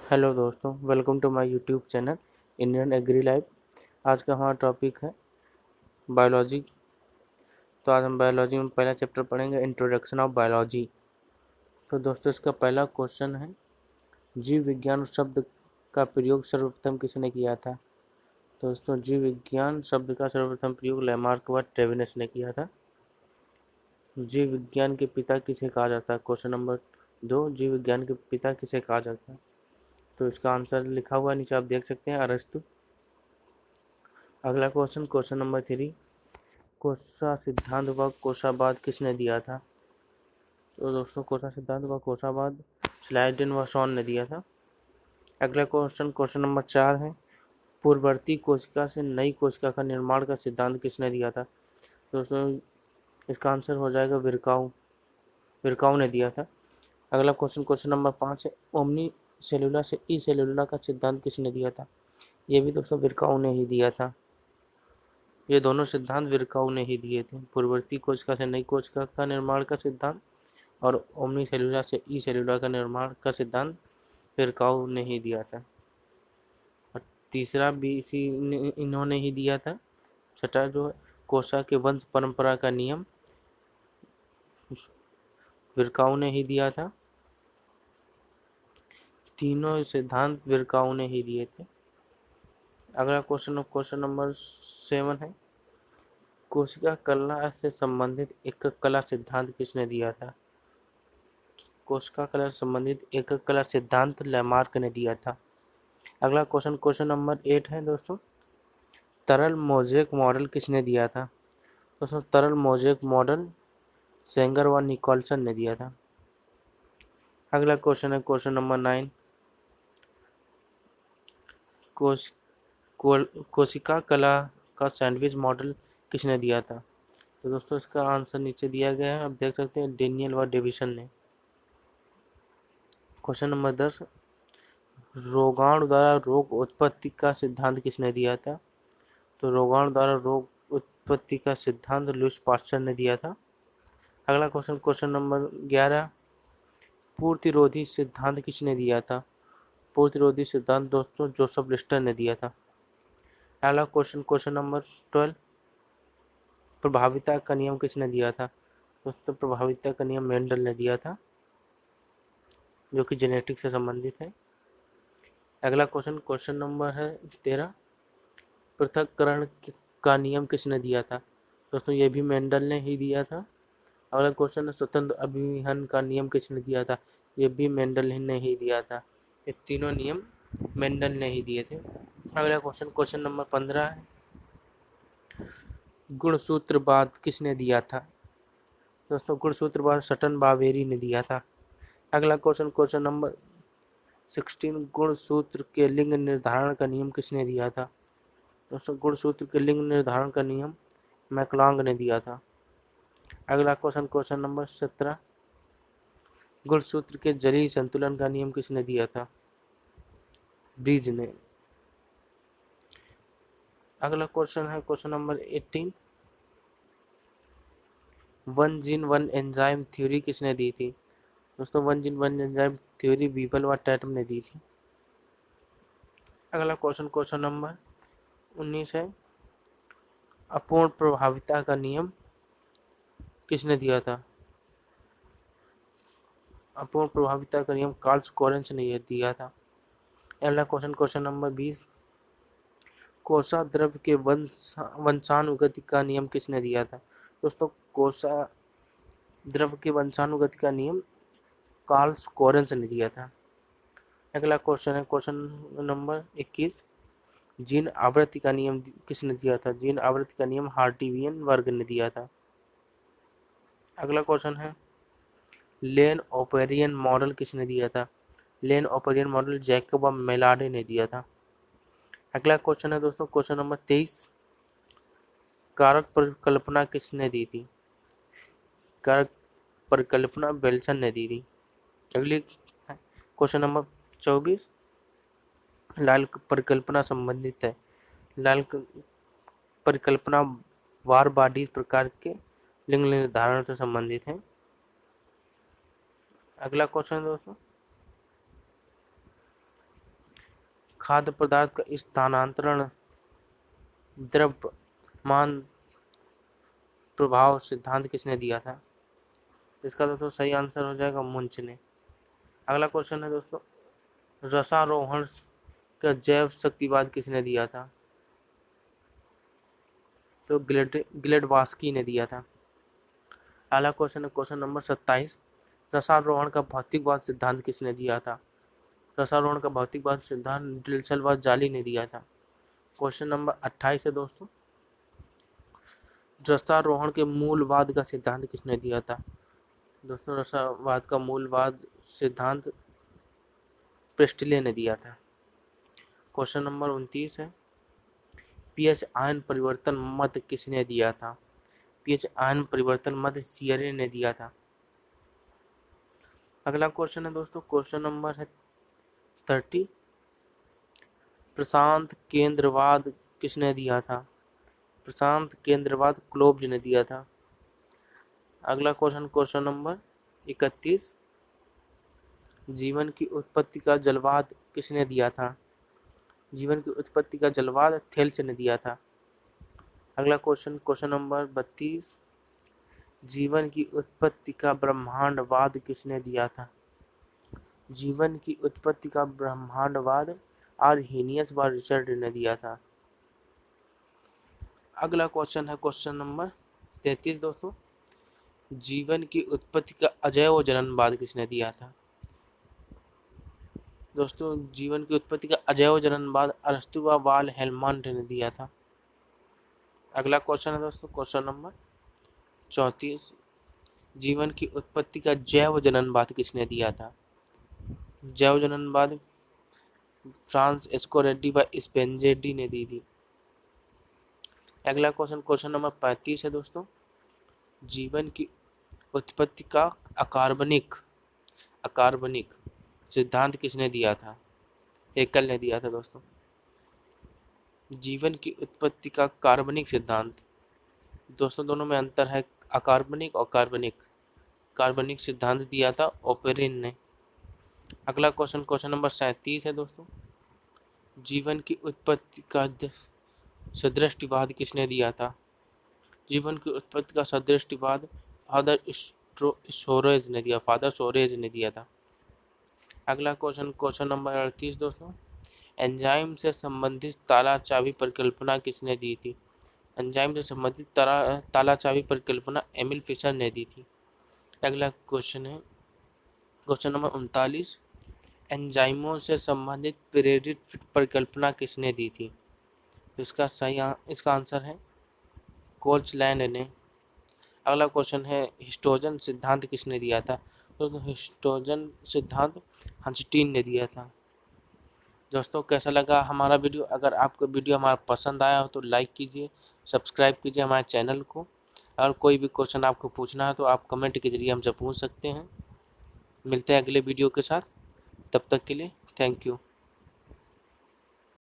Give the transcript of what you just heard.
Hello दोस्तों, welcome to my YouTube channel Indian agri life. आज का हमारा टॉपिक है बायोलॉजी। तो आज हम बायोलॉजी में पहला चैप्टर पढ़ेंगे, इंट्रोडक्शन ऑफ बायोलॉजी। तो दोस्तों, इसका पहला क्वेश्चन है, जीव विज्ञान शब्द का प्रयोग सर्वप्रथम किसने किया था। तो दोस्तों, जीव विज्ञान शब्द का सर्वप्रथम प्रयोग लैमार्क व ट्रेविनस ने किया था। जीव विज्ञान के पिता किसे कहा जाता है। क्वेश्चन नंबर 2, जीव विज्ञान के पिता किसे कहा जाता है। तो इसका आंसर लिखा हुआ नीचे आप देख सकते हैं, अरस्तु। अगला क्वेश्चन, क्वेश्चन नंबर 3, कोसा सिद्धांत व कोशावाद किसने दिया था। तो दोस्तों, कोसा सिद्धांत व कोशावाद स्लाइडेन व शॉन ने दिया था। अगला क्वेश्चन, क्वेश्चन नंबर 4 है, पूर्ववर्ती कोशिका से नई कोशिका का निर्माण का सिद्धांत किसने दिया था। दोस्तों, इसका आंसर हो जाएगा विरकाउ ने दिया था। अगला क्वेश्चन, क्वेश्चन नंबर 5 है, ओमनी सेलुला से ई सेलुला का सिद्धांत किसने दिया था। ये भी दोस्तों विरकाउ ने ही दिया था। ये दोनों सिद्धांत विरकाउ ने ही दिए थे, पूर्ववर्ती कोशिका से नई कोशिका का निर्माण का सिद्धांत और ओमनी सेलुला से ई सेलुला का निर्माण का सिद्धांत विरकाउ ने ही दिया था। और तीसरा भी इन्होंने ही दिया था। छठा जो है, कोशा के वंश परंपरा का नियम विरकाउ ने ही दिया था। तीनों सिद्धांत विरकाउ ने ही दिए थे। अगला क्वेश्चन, क्वेश्चन नंबर 7 है, कोशिका कला से संबंधित एकक कला सिद्धांत किसने दिया था। कोशिका कला से संबंधित एकक कला सिद्धांत लैमार्क ने दिया था। अगला क्वेश्चन, क्वेश्चन नंबर 8 है दोस्तों, तरल मोज़ेक मॉडल किसने दिया था। दोस्तों, तरल मोज़ेक मॉडल सेंगर व निकोलसन ने दिया था। अगला क्वेश्चन है क्वेश्चन नंबर 9, कोशिका कला का सैंडविच मॉडल किसने दिया था। तो दोस्तों, इसका आंसर नीचे दिया गया है, आप देख सकते हैं, डेनियल व डेविसन ने। क्वेश्चन नंबर 10, रोगाणु द्वारा रोग उत्पत्ति का सिद्धांत किसने दिया था। तो रोगाणु द्वारा रोग उत्पत्ति का सिद्धांत लुईस पास्चर ने दिया था। अगला क्वेश्चन, क्वेश्चन नंबर 11, पूर्तिरोधी सिद्धांत किसने दिया था। पूर्तिरोधी सिद्धांत दोस्तों जोसेफ लिस्टर ने दिया था। अगला क्वेश्चन, क्वेश्चन नंबर 12, प्रभाविता का नियम किसने दिया था। दोस्तों, प्रभाविता का नियम मेंडल ने दिया था, जो कि जेनेटिक्स से संबंधित है। अगला क्वेश्चन, क्वेश्चन नंबर है 13, पृथक्करण का नियम किसने दिया था। दोस्तों, ये भी मेंडल ने ही दिया था। अगला क्वेश्चन है, स्वतंत्र अभिहन का नियम किसने दिया था। ये भी मेंडल ने ही दिया था। ये तीनों नियम मेंडल ने ही दिए थे। अगला क्वेश्चन, क्वेश्चन नंबर 15 है, गुणसूत्रवाद किसने दिया था। दोस्तों, गुणसूत्रवाद सटन बावेरी ने दिया था। अगला क्वेश्चन, क्वेश्चन नंबर 16, गुणसूत्र के लिंग निर्धारण का नियम किसने दिया था। दोस्तों, गुणसूत्र के लिंग निर्धारण का नियम मैकलॉन्ग ने दिया था। अगला क्वेश्चन, क्वेश्चन नंबर 17, गुणसूत्र के जलीय संतुलन का नियम किसने दिया था। ब्रिज ने। अगला क्वेश्चन है question number 18, one gene one enzyme theory किसने दी थी। दोस्तों, one gene one enzyme theory Beadle व टैटम ने दी थी। अगला क्वेश्चन, क्वेश्चन नंबर 19 है, अपूर्ण प्रभाविता का नियम किसने दिया था। अपूर्ण प्रभाविता का नियम कार्ल कोरेंस ने दिया था। अगला क्वेश्चन, क्वेश्चन नंबर 20, कोसा द्रव के वंशानुगति का नियम किसने दिया था। दोस्तों, कोसा द्रव के वंशानुगति का नियम कार्ल कोरेंस ने दिया था। अगला क्वेश्चन है क्वेश्चन नंबर 21, जीन आवृत्ति का नियम किसने दिया था। जीन आवृत्ति का नियम हार्टिवियन वर्ग ने दिया था। अगला क्वेश्चन है, लेन ओपेरियन मॉडल किसने दिया था। लेन ओपेरियन मॉडल जैकब मेलाडे ने दिया था। अगला क्वेश्चन है दोस्तों क्वेश्चन नंबर 23, कारक परिकल्पना किसने दी थी। कारक परिकल्पना बेल्सन ने दी थी। अगली क्वेश्चन नंबर 24, लाल परिकल्पना संबंधित है। लाल परिकल्पना वार बॉडीज प्रकार के लिंग निर्धारण से संबंधित है। अगला क्वेश्चन दोस्तों, खाद्य पदार्थ का स्थानांतरण द्रव्यमान प्रभाव सिद्धांत किसने दिया था? इसका दोस्तों सही आंसर हो जाएगा मुंच ने। अगला क्वेश्चन है दोस्तों, रसारोहण का जैव शक्तिवाद किसने दिया था? तो ग्लेडवास्की ने दिया था। अगला क्वेश्चन है क्वेश्चन नंबर 27, रसारोहण का भौतिकवाद सिद्धांत किसने दिया था? रसारोहण का भौतिकवाद सिद्धांत डिल्सन व जाली ने दिया था। क्वेश्चन नंबर 28 है दोस्तों, रसारोहण के मूलवाद का सिद्धांत किसने दिया था? दोस्तों रसावाद का मूलवाद सिद्धांत प्रिस्टले ने दिया था। क्वेश्चन नंबर 29 है, पीएच आयन परिवर्तन मत किसने दिया था? पीएच आयन परिवर्तन मत सियरे ने दिया था। अगला क्वेश्चन है दोस्तों क्वेश्चन नंबर है 30, प्रशांत केंद्रवाद किसने दिया था? प्रशांत केंद्रवाद क्लोब्ज ने दिया था। अगला क्वेश्चन नंबर 31, जीवन की उत्पत्ति का जलवाद किसने दिया था? जीवन की उत्पत्ति का जलवाद थेल्स ने दिया था। अगला क्वेश्चन नंबर 32, जीवन की उत्पत्ति का ब्रह्मांडवाद किसने दिया था? जीवन की उत्पत्ति का ब्रह्मांडवाद आर्हेनियस व रिचर्ड ने दिया था। अगला क्वेश्चन है क्वेश्चन नंबर 33 दोस्तों, जीवन की उत्पत्ति का अजैव जननवाद किसने दिया था? दोस्तों जीवन की उत्पत्ति का अजैव जननवाद अरस्तु व वाल हेलमंट ने दिया था। अगला क्वेश्चन है दोस्तों क्वेश्चन नंबर 34, जीवन की उत्पत्ति का जैव जननवाद किसने दिया था? जैव जननवाद फ्रांस एस्कोरेडी व स्पेंजेडी ने दी थी। अगला क्वेश्चन नंबर 35 है दोस्तों, जीवन की उत्पत्ति का अकार्बनिक सिद्धांत किसने दिया था? हेकल ने दिया था दोस्तों। जीवन की उत्पत्ति का कार्बनिक सिद्धांत, दोस्तों दोनों में अंतर है, अकार्बनिक और कार्बनिक सिद्धांत दिया था ओपेरिन ने। अगला क्वेश्चन नंबर 37 है दोस्तों, जीवन की उत्पत्ति का सदृष्टिवाद किसने दिया था? जीवन की उत्पत्ति का सदृष्टिवाद फादर सोरेज ने दिया था। अगला क्वेश्चन नंबर 38 दोस्तों, एंजाइम से संबंधित ताला चाबी परिकल्पना किसने दी थी? एंजाइम से संबंधित ताला चाबी परिकल्पना एमिल फिशर ने दी थी। अगला क्वेश्चन है क्वेश्चन नंबर 39, एंजाइमों से संबंधित प्रेरित परिकल्पना किसने दी थी? इसका आंसर है कोचलैंड ने। अगला क्वेश्चन है, हिस्टोजन सिद्धांत किसने दिया था? तो हिस्टोजन सिद्धांत हंसटीन ने दिया था। दोस्तों कैसा लगा हमारा वीडियो? अगर आपको वीडियो हमारा पसंद आया हो तो लाइक कीजिए, सब्सक्राइब कीजिए हमारे चैनल को। और कोई भी क्वेश्चन आपको पूछना है तो आप कमेंट के जरिए हमसे पूछ सकते हैं। मिलते हैं अगले वीडियो के साथ, तब तक के लिए थैंक यू।